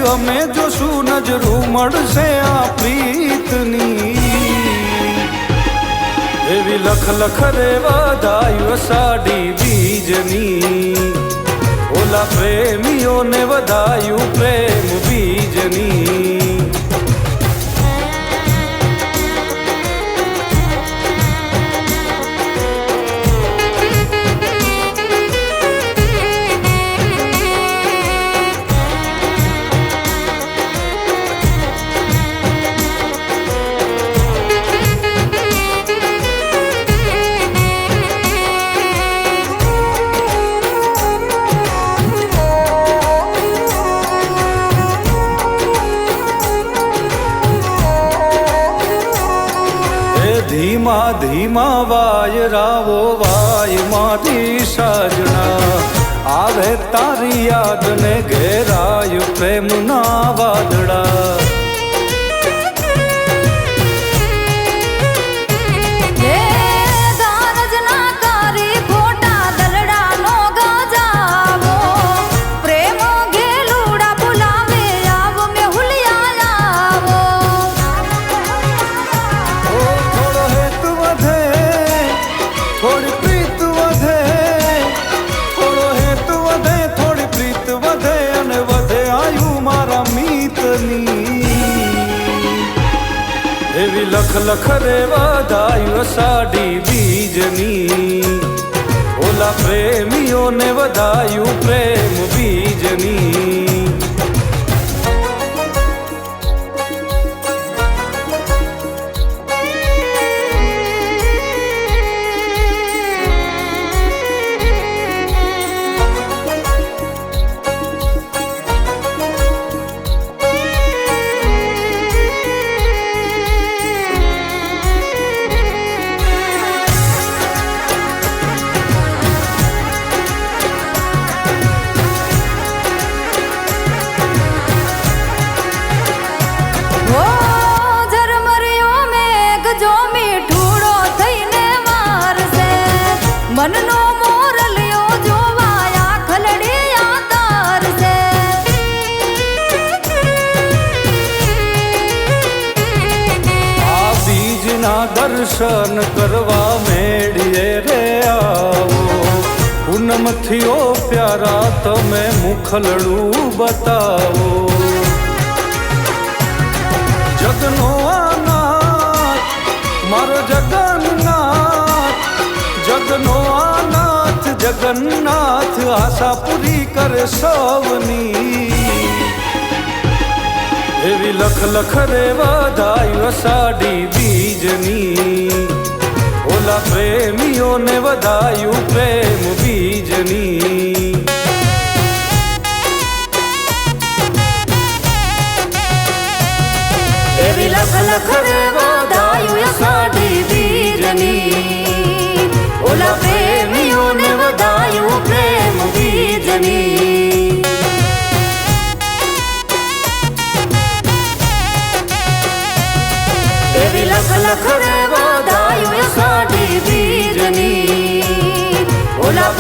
અમે જોશું નજરું મળશે આ પ્રીતની એવી લખ લખ રે વધાયું સાડી બીજની ઓલા પ્રેમીઓને વધાયું પ્રેમ બીજની ધીમા ધીમા વાયરાવો વાય મારી સાજણા આવે તારી યાદ ને ઘેરાય પ્રેમના વાદળા એવી લખ લખ રે વધાયું સાડી બીજની ઓલા પ્રેમીઓને વધાયું પ્રેમ બીજની મનનો મોરલિયો જોવાયા ખલડિયા તારસે આ બીજના દર્શન કરવા મેળીએ રે આવો પૂનમથી ઓ પ્યારા તમે મુખલડું બતાવો જગનો આનાથ મારો જગન્નાથ જગનો આનાથ જગન્નાથ આશા પૂરી કરે સૌની એવી લખ લખ રે વધાયું સાડી બીજની ઓલા પ્રેમીઓને વધાયું પ્રેમ બીજની એવી લખ લખ રે વધાયું સાડી બીજની ઓલા પ્રેમીઓને વધાયું પ્રેમ બીજની એવી લખ લખ રે વધાયું સાડી બીજની ઓલા